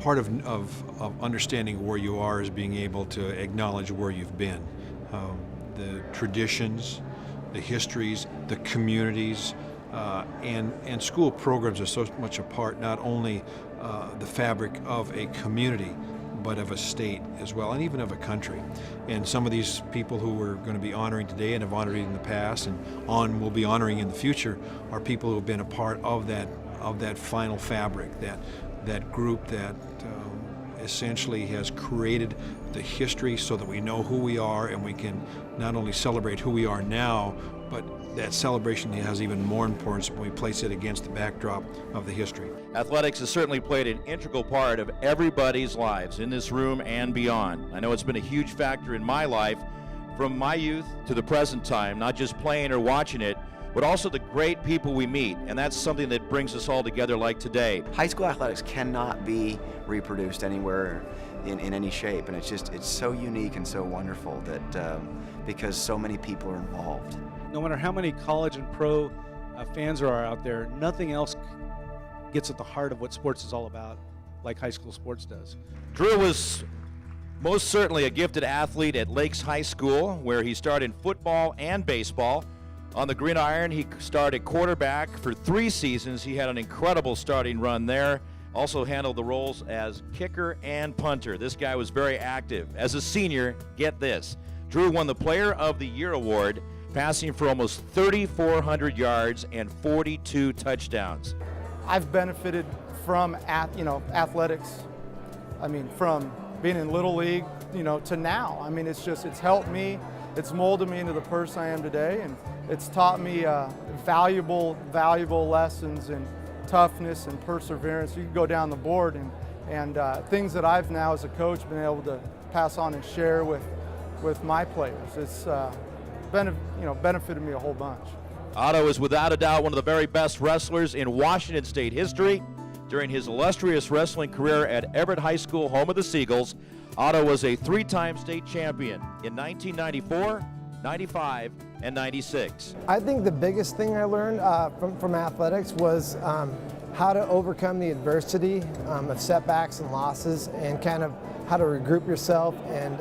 part of understanding where you are is being able to acknowledge where you've been. The traditions, the histories, the communities, and school programs are so much a part, not only the fabric of a community, but of a state as well, and even of a country. And some of these people who we're going to be honoring today and have honored in the past and will be honoring in the future are people who have been a part of that final fabric, that group that essentially has created the history so that we know who we are and we can not only celebrate who we are now, but that celebration has even more importance when we place it against the backdrop of the history. Athletics has certainly played an integral part of everybody's lives in this room and beyond. I know it's been a huge factor in my life from my youth to the present time, not just playing or watching it, but also the great people we meet, and that's something that brings us all together like today. High school athletics cannot be reproduced anywhere in any shape, and it's so unique and so wonderful that because so many people are involved. No matter how many college and pro fans there are out there, nothing else gets at the heart of what sports is all about like high school sports does. Drew was most certainly a gifted athlete at Lakes High School, where he started football and baseball. On the gridiron, he started quarterback for 3 seasons. He had an incredible starting run there. Also handled the roles as kicker and punter. This guy was very active. As a senior, get this, Drew won the Player of the Year award, passing for almost 3,400 yards and 42 touchdowns. I've benefited from athletics. I mean, from being in Little League, to now. I mean, it's helped me. It's molded me into the person I am today, and it's taught me valuable with toughness and perseverance. You can go down the board and things that I've now as a coach been able to pass on and share with my players. It's benefited me a whole bunch. Otto is without a doubt one of the very best wrestlers in Washington State history. During his illustrious wrestling career at Everett High School, home of the Seagulls, Otto was a 3-time state champion in 1994, 95, and 96. I think the biggest thing I learned from athletics was how to overcome the adversity of setbacks and losses, and kind of how to regroup yourself and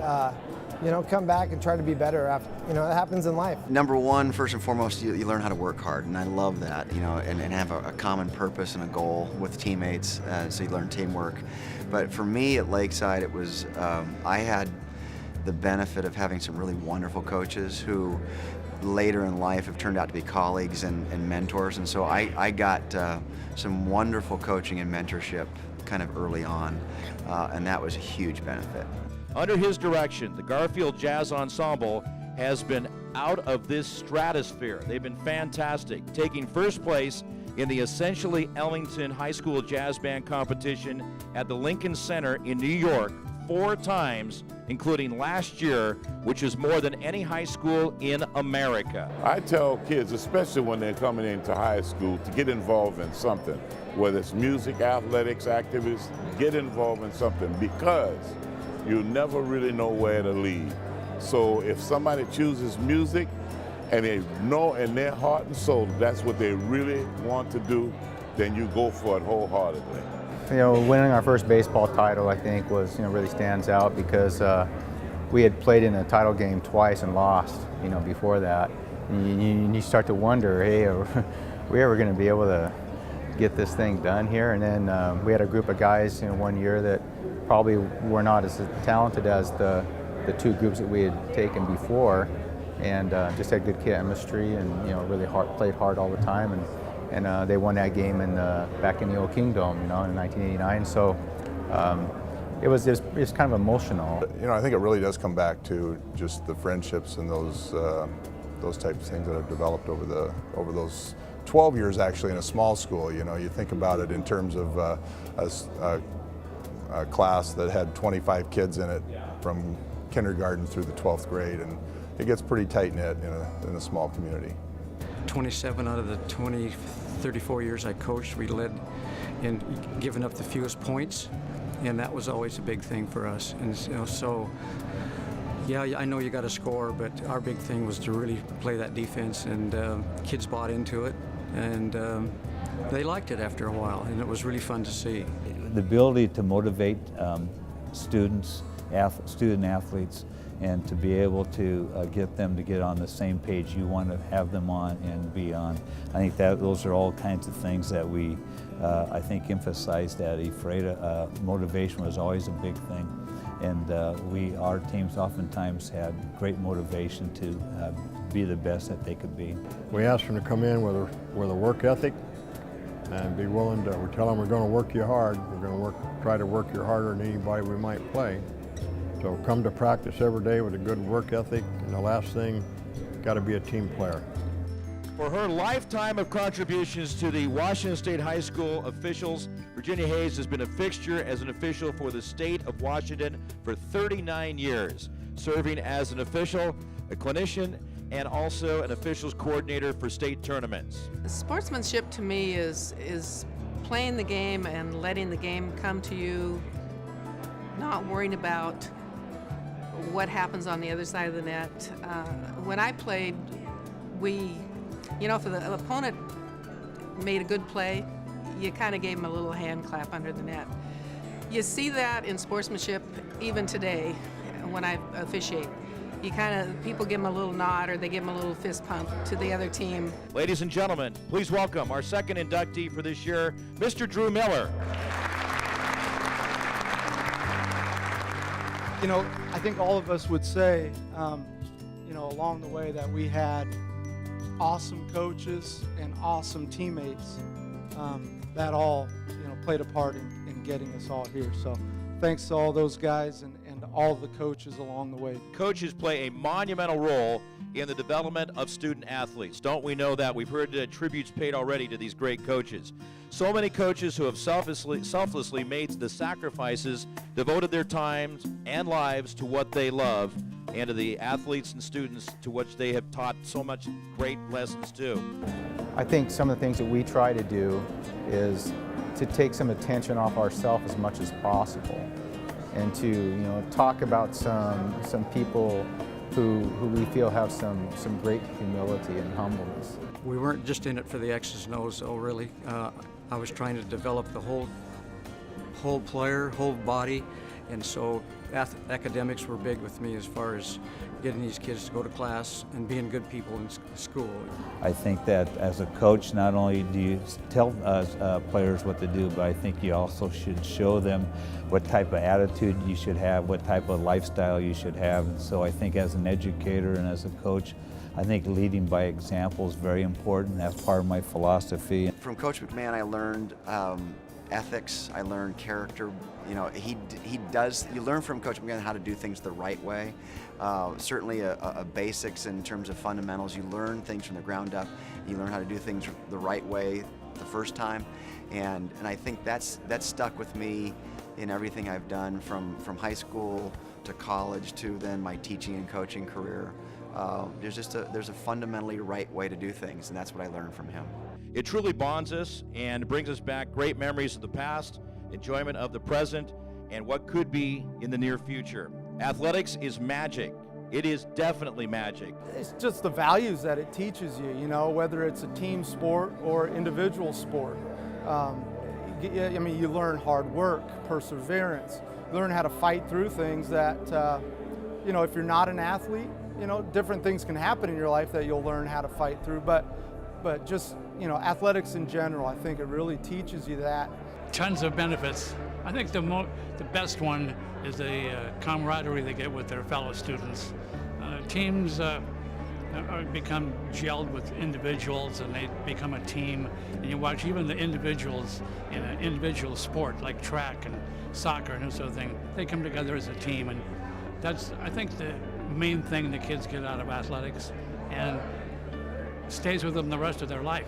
come back and try to be better after, it happens in life. Number one, first and foremost, you learn how to work hard, and I love that, and have a common purpose and a goal with teammates, so you learn teamwork. But for me at Lakeside, it was, I had the benefit of having some really wonderful coaches who later in life have turned out to be colleagues and mentors, and so I got some wonderful coaching and mentorship kind of early on, and that was a huge benefit. Under his direction, the Garfield Jazz Ensemble has been out of this stratosphere. They've been fantastic, taking first place in the Essentially Ellington High School Jazz Band competition at the Lincoln Center in New York 4 times, including last year, which is more than any high school in America. I tell kids, especially when they're coming into high school, to get involved in something, whether it's music, athletics, activities, get involved in something, because you never really know where to lead. So if somebody chooses music and they know in their heart and soul that's what they really want to do, then you go for it wholeheartedly. Winning our first baseball title, I think, was, really stands out because we had played in a title game twice and lost, before that. And you start to wonder, hey, are we ever going to be able to get this thing done here? And then we had a group of guys, one year that probably were not as talented as the 2 groups that we had taken before, and just had good chemistry and really played hard all the time, and they won that game back in the old Kingdom, in 1989. So it was kind of emotional. I think it really does come back to just the friendships and those types of things that have developed over those 12 years actually in a small school. You think about it in terms of a class that had 25 kids in it from kindergarten through the 12th grade, and it gets pretty tight-knit in a small community. 27 out of the 34 years I coached, we led in giving up the fewest points, and that was always a big thing for us. And so yeah, I know you got to score, but our big thing was to really play that defense, and kids bought into it, and they liked it after a while, and it was really fun to see. the ability to motivate student athletes, and to be able to get them to get on the same page you want to have them on and be on. I think that those are all kinds of things that we, I think, emphasized at Ephrata. Motivation was always a big thing, and our teams oftentimes had great motivation to be the best that they could be. We asked them to come in with a work ethic and be willing to, we tell them we're going to work you hard. We're going to try to work you harder than anybody we might play. So come to practice every day with a good work ethic, and the last thing, got to be a team player. For her lifetime of contributions to the Washington State High School officials, Virginia Hayes has been a fixture as an official for the state of Washington for 39 years, serving as an official, a clinician, and also an officials coordinator for state tournaments. Sportsmanship to me is playing the game and letting the game come to you, not worrying about what happens on the other side of the net. When I played, if the opponent made a good play, you kind of gave him a little hand clap under the net. You see that in sportsmanship even today when I officiate. People give them a little nod, or they give them a little fist pump to the other team. Ladies and gentlemen, please welcome our second inductee for this year, Mr. Drew Miller. I think all of us would say, along the way that we had awesome coaches and awesome teammates that all, played a part in getting us all here. So thanks to all those guys and all the coaches along the way. Coaches play a monumental role in the development of student athletes. Don't we know that? We've heard tributes paid already to these great coaches. So many coaches who have selflessly made the sacrifices, devoted their times and lives to what they love, and to the athletes and students to which they have taught so much great lessons to. I think some of the things that we try to do is to take some attention off ourselves as much as possible, and to talk about some people who we feel have some great humility and humbleness. We weren't just in it for the X's and O's, though, really. I was trying to develop the whole player, whole body, and so academics were big with me as far as getting these kids to go to class and being good people in school. I think that as a coach, not only do you tell players what to do, but I think you also should show them what type of attitude you should have, what type of lifestyle you should have. And so I think as an educator and as a coach, I think leading by example is very important. That's part of my philosophy. From Coach McMahon, I learned ethics. I learned character. You learn from Coach McMahon how to do things the right way. Certainly a basics in terms of fundamentals. You learn things from the ground up. You learn how to do things the right way the first time, and I think that's stuck with me in everything I've done from high school to college to then my teaching and coaching career. There's a fundamentally right way to do things, and that's what I learned from him. It truly bonds us and brings us back great memories of the past, enjoyment of the present, and what could be in the near future. Athletics is magic. It is definitely magic. It's just the values that it teaches you, whether it's a team sport or individual sport. You learn hard work, perseverance, you learn how to fight through things that, if you're not an athlete, different things can happen in your life that you'll learn how to fight through. But just, athletics in general, I think it really teaches you that. Tons of benefits. I think the best one is the camaraderie they get with their fellow students. Teams become gelled with individuals, and they become a team. And you watch even the individuals in an individual sport like track and soccer and that sort of thing. They come together as a team, and that's, I think, the main thing the kids get out of athletics, and stays with them the rest of their life,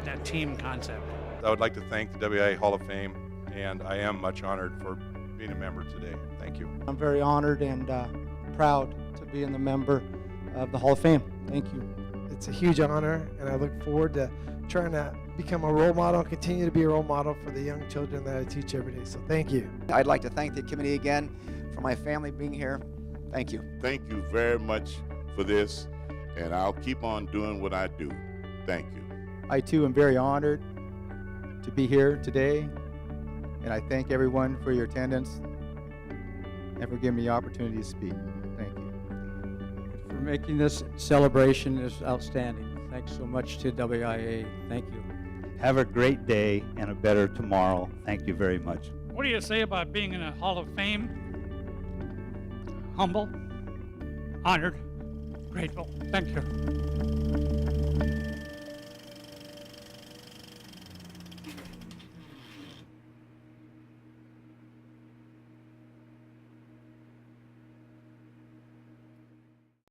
that team concept. I would like to thank the WIAA Hall of Fame, and I am much honored for being a member today. Thank you. I'm very honored and proud to be in the member of the Hall of Fame. Thank you. It's a huge honor, and I look forward to trying to become a role model and continue to be a role model for the young children that I teach every day. So thank you. I'd like to thank the committee again for my family being here. Thank you. Thank you very much for this, and I'll keep on doing what I do. Thank you. I too am very honored to be here today And I thank everyone for your attendance and for giving me the opportunity to speak. Thank you. For making this celebration is outstanding. Thanks so much to WIAA. Thank you. Have a great day and a better tomorrow. Thank you very much. What do you say about being in a Hall of Fame? Humble, honored, grateful. Thank you.